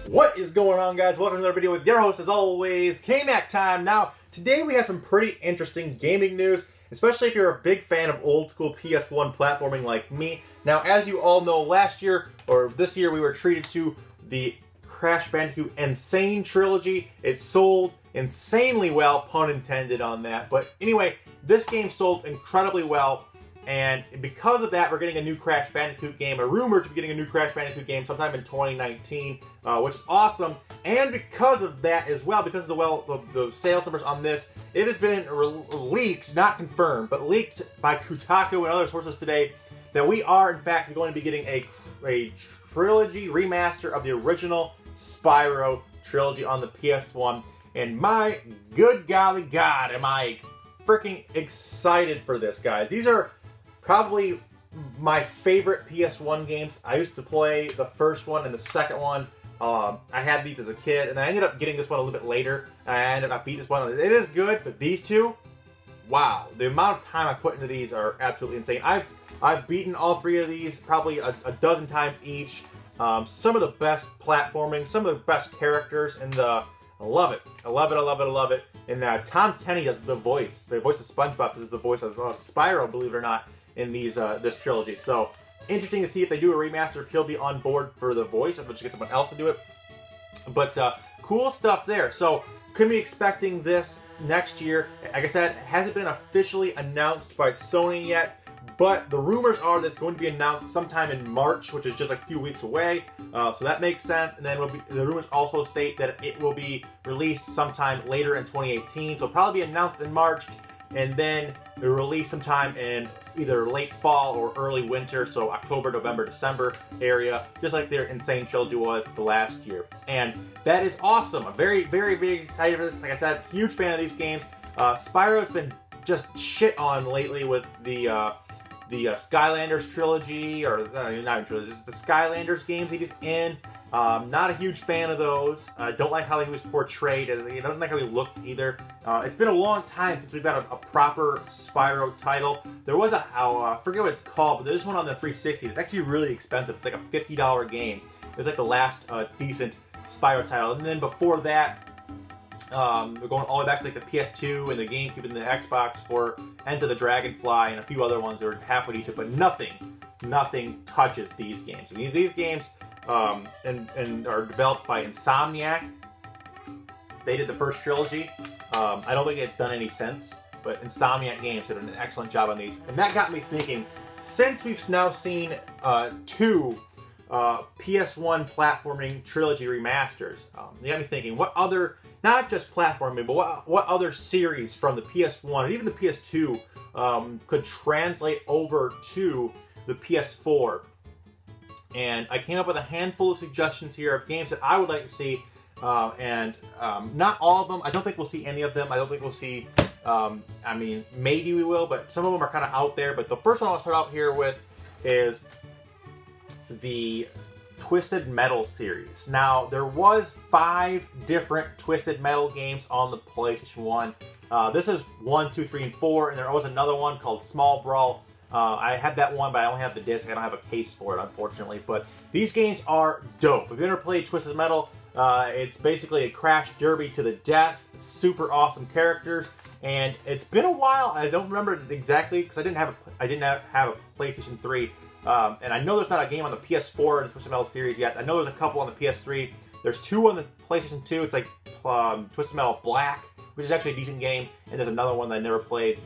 What is going on, guys? Welcome to another video with your host, as always, K-Mac time. Now, today we have some pretty interesting gaming news, especially if you're a big fan of old school PS1 platforming like me. Now, as you all know, last year, or this year, we were treated to the Crash Bandicoot Insane Trilogy. It sold insanely well, pun intended on that. But anyway, this game sold incredibly well. And because of that, we're getting a new Crash Bandicoot game, a rumored to be getting a new Crash Bandicoot game sometime in 2019, which is awesome. And because of that as well, because of the sales numbers on this, it has been leaked, not confirmed, but leaked by Kotaku and other sources today that we are, in fact, going to be getting a trilogy remaster of the original Spyro Trilogy on the PS1. And my good golly God, am I freaking excited for this, guys. These are probably my favorite PS1 games. I used to play the first one and the second one. I had these as a kid, and I ended up getting this one a little bit later. I beat this one. It is good, but these two, wow. The amount of time I put into these are absolutely insane. I've beaten all three of these probably a dozen times each. Some of the best platforming, some of the best characters, and I love it. I love it, I love it, I love it. And Tom Kenny does the voice. The voice of SpongeBob does the voice of Spyro, believe it or not, in this trilogy. So interesting to see if they do a remaster, if he'll be on board for the voice, if we get someone else to do it. But cool stuff there. So could be expecting this next year. Like I said, it hasn't been officially announced by Sony yet, but the rumors are that it's going to be announced sometime in March, which is just like a few weeks away. So that makes sense. And then the rumors also state that it will be released sometime later in 2018. So it'll probably be announced in March, and then they'll release sometime in either late fall or early winter, so October, November, December area, just like their Insane Trilogy was the last year. And that is awesome. I'm very, very, very excited for this. Like I said, huge fan of these games. Spyro's been just shit on lately with the Skylanders trilogy, or not even trilogy, just the Skylanders games he's in. Not a huge fan of those. Don't like how he was portrayed. I don't like how he looked either. It's been a long time since we've had a proper Spyro title. There was I forget what it's called, but there's one on the 360. It's actually really expensive. It's like a $50 game. It was like the last decent Spyro title. And then before that, we're going all the way back to like the PS2 and the GameCube and the Xbox for Enter the Dragonfly and a few other ones that were halfway decent, but nothing touches these games. And these games and are developed by Insomniac. They did the first trilogy. I don't think it's done any since, but Insomniac Games did an excellent job on these. And that got me thinking, since we've now seen two PS1 platforming trilogy remasters, you got me thinking, what other, not just platforming, but what other series from the PS1 and even the PS2 could translate over to the PS4? And I came up with a handful of suggestions here of games that I would like to see, and not all of them. I don't think we'll see any of them. I don't think we'll see, I mean, maybe we will, but some of them are kind of out there. But the first one I'll start out here with is the Twisted Metal series. Now, there was 5 different Twisted Metal games on the PlayStation 1. This is 1, 2, 3, and 4, and there was another one called Small Brawl. I had that one, but I only have the disc. I don't have a case for it, unfortunately. But these games are dope. If you've ever played Twisted Metal, it's basically a Crash Derby to the death. Super awesome characters, and it's been a while. I don't remember exactly because I didn't have a PlayStation 3, and I know there's not a game on the PS4 in the Twisted Metal series yet. I know there's a couple on the PS3. There's 2 on the PlayStation 2. It's like Twisted Metal Black, which is actually a decent game, and there's another one that I never played.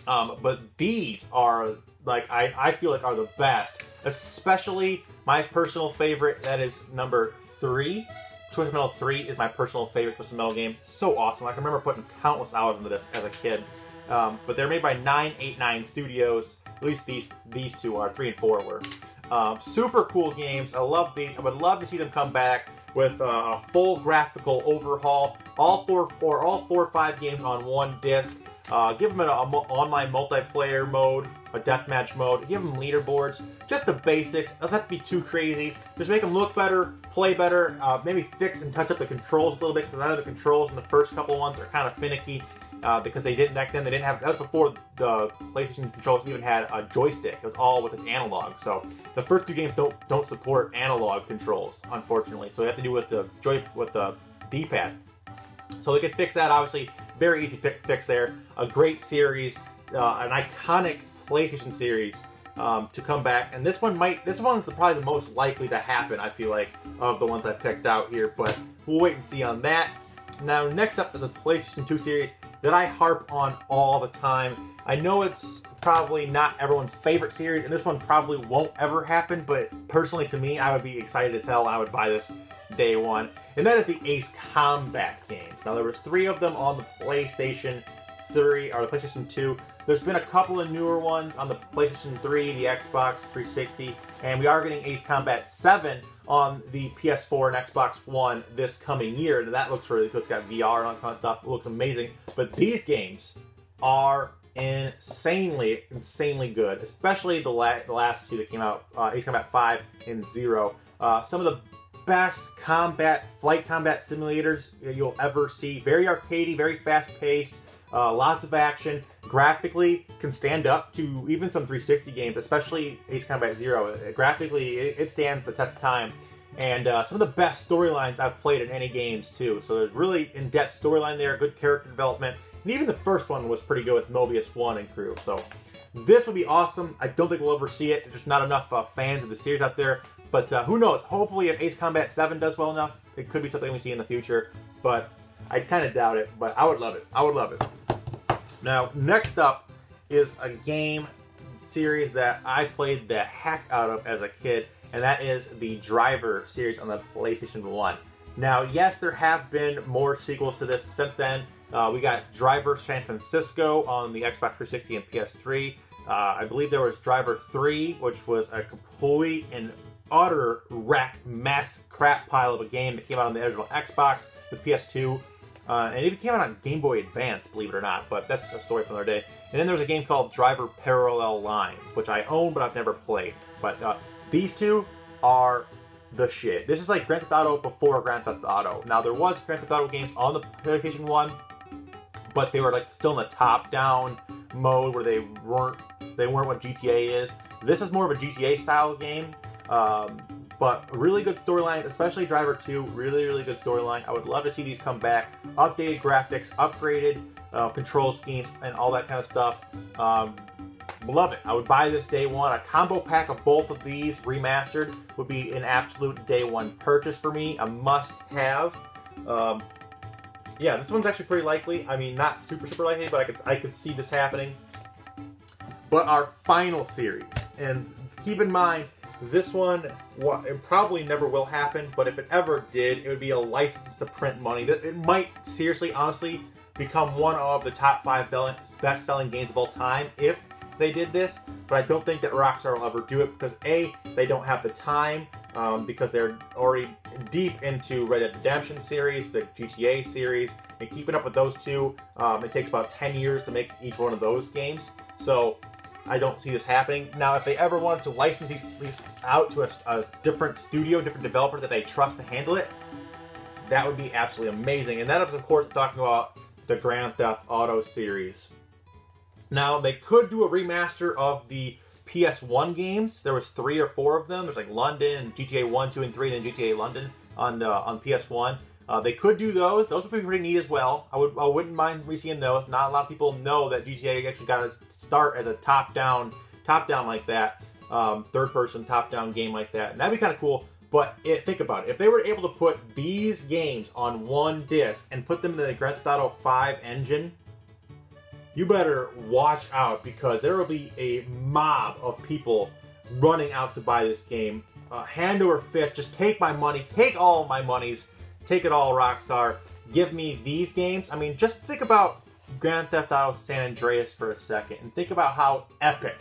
But these are, like, I feel like are the best. Especially my personal favorite, that is number 3. Twisted Metal 3 is my personal favorite Twisted Metal game. So awesome. I can remember putting countless hours into this as a kid. But they're made by 989 Studios. At least these two are. 3 and 4 were. Super cool games. I love these. I would love to see them come back with a full graphical overhaul. All four or 5 games on one disc. Give them an online multiplayer mode, a deathmatch mode, give them leaderboards, just the basics. Doesn't have to be too crazy. Just make them look better, play better, maybe fix and touch up the controls a little bit, because none of the controls in the first couple ones are kind of finicky. because they didn't back then. They didn't have, that was before the PlayStation controllers even had a joystick. It was all with an analog. So the first two games don't support analog controls, unfortunately. So you have to do with the D-pad. So they could fix that. Obviously, very easy fix there. A great series, an iconic PlayStation series to come back. And this one's probably the most likely to happen, I feel like, of the ones I've picked out here. But we'll wait and see on that. Now, next up is a PlayStation 2 series that I harp on all the time. I know it's probably not everyone's favorite series, and this one probably won't ever happen, but personally to me, I would be excited as hell. I would buy this day one. And that is the Ace Combat games. Now, there was 3 of them on the PlayStation 3, or the PlayStation 2. There's been a couple of newer ones on the PlayStation 3, the Xbox 360, and we are getting Ace Combat 7 on the PS4 and Xbox One this coming year. And that looks really good. It's got VR and all that kind of stuff. It looks amazing. But these games are insanely good, especially the last 2 that came out, Ace Combat 5 and 0. Some of the best flight combat simulators you'll ever see. Very arcadey, very fast-paced, lots of action. Graphically, can stand up to even some 360 games, especially Ace Combat 0. Graphically, it stands the test of time. And some of the best storylines I've played in any games, too. So there's really in-depth storyline there, good character development. And even the first one was pretty good with Mobius 1 and crew. So this would be awesome. I don't think we'll ever see it. There's just not enough fans of the series out there. But who knows? Hopefully, if Ace Combat 7 does well enough, it could be something we see in the future. But I kind of doubt it. But I would love it. I would love it. Now, next up is a game series that I played the heck out of as a kid, and that is the Driver series on the PlayStation 1. Now, yes, there have been more sequels to this since then. We got Driver San Francisco on the Xbox 360 and PS3. I believe there was Driver 3, which was a complete and utter wreck, mess, crap pile of a game that came out on the original Xbox, the PS2, and it even came out on Game Boy Advance, believe it or not, but that's a story for another day. And then there was a game called Driver Parallel Lines, which I own, but I've never played. But these two are the shit. This is like Grand Theft Auto before Grand Theft Auto. Now, there was Grand Theft Auto games on the PlayStation 1, but they were like still in the top-down mode where they weren't what GTA is. This is more of a GTA style game, but really good storyline, especially Driver 2. Really good storyline. I would love to see these come back. Updated graphics, upgraded control schemes, and all that kind of stuff. Love it. I would buy this day one. A combo pack of both of these remastered would be an absolute day one purchase for me. A must-have. Yeah, this one's actually pretty likely. I mean, not super likely, but I could see this happening. But our final series, and keep in mind, this one, it probably never will happen, but if it ever did, it would be a license to print money. It might seriously, honestly, become one of the top 5 best-selling games of all time if they did this, but I don't think that Rockstar will ever do it because A, they don't have the time, because they're already deep into Red Dead Redemption series, the GTA series, and keeping up with those two, it takes about 10 years to make each one of those games, so I don't see this happening. Now, if they ever wanted to license these out to a different studio, different developer that they trust to handle it, that would be absolutely amazing. And that is, of course, talking about the Grand Theft Auto series. Now, they could do a remaster of the PS1 games. There was 3 or 4 of them. There's like London, and GTA 1, 2, and 3, and then GTA London on PS1. They could do those. Those would be pretty neat as well. I wouldn't mind re-seeing those. Not a lot of people know that GTA actually got its start as a top-down like that, third-person top-down game like that. And that'd be kind of cool. But think about it. If they were able to put these games on one disc and put them in the Grand Theft Auto 5 engine, you better watch out because there will be a mob of people running out to buy this game. Hand over fist, just take my money, take all my monies, take it all, Rockstar. Give me these games. I mean, just think about Grand Theft Auto San Andreas for a second and think about how epic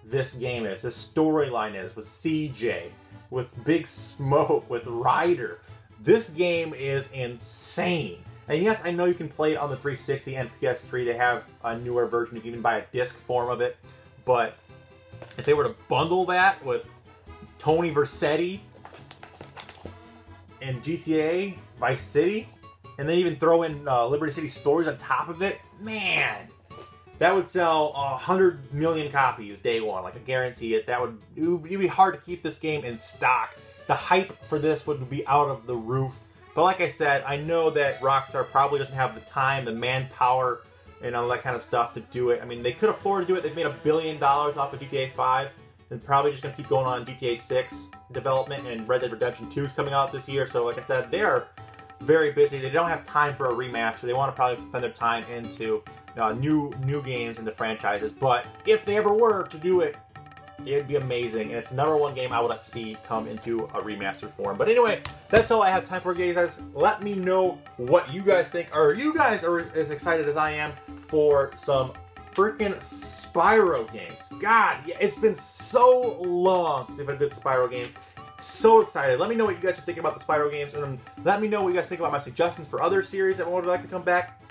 this game is, this storyline is with CJ, with Big Smoke, with Ryder. This game is insane. And yes, I know you can play it on the 360 and PS3. They have a newer version. You can even buy a disc form of it. But if they were to bundle that with Tony Vercetti and GTA Vice City, and then even throw in Liberty City Stories on top of it, man, that would sell 100 million copies day one. Like, I guarantee it. It would be hard to keep this game in stock. The hype for this would be out of the roof. But like I said, I know that Rockstar probably doesn't have the time, the manpower, and all that kind of stuff to do it. I mean, they could afford to do it. They've made $1 billion off of GTA 5. And probably just going to keep going on GTA 6 development, and Red Dead Redemption 2 is coming out this year. So like I said, they are very busy. They don't have time for a remaster. They want to probably spend their time into new games and the franchises. But if they ever were to do it, it'd be amazing. And it's the #1 game I would like to see come into a remastered form. But anyway, that's all I have time for, guys. Let me know what you guys think. Are you guys as excited as I am for some freaking Spyro games? God, yeah, it's been so long since we've had a good Spyro game. So excited. Let me know what you guys are thinking about the Spyro games, and let me know what you guys think about my suggestions for other series that would like to come back.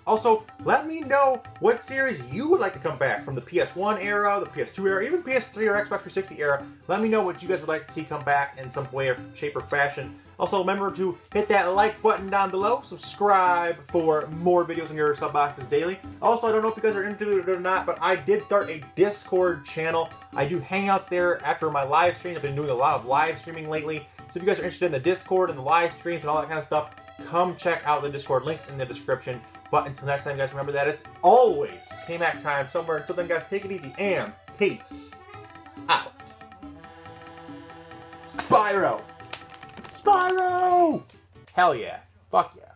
Also, let me know what series you would like to come back from the PS1 era, the PS2 era, even PS3 or Xbox 360 era. Let me know what you guys would like to see come back in some way or shape or fashion. Also, remember to hit that like button down below. Subscribe for more videos in your sub boxes daily. Also, I don't know if you guys are into it or not, but I did start a Discord channel. I do hangouts there after my live stream. I've been doing a lot of live streaming lately. So if you guys are interested in the Discord and the live streams and all that kind of stuff, come check out the Discord. Link in the description. But until next time, guys, remember that it's always K-Mac time somewhere. Until then, guys, take it easy and peace out. Spyro! Spyro! Hell yeah. Fuck yeah.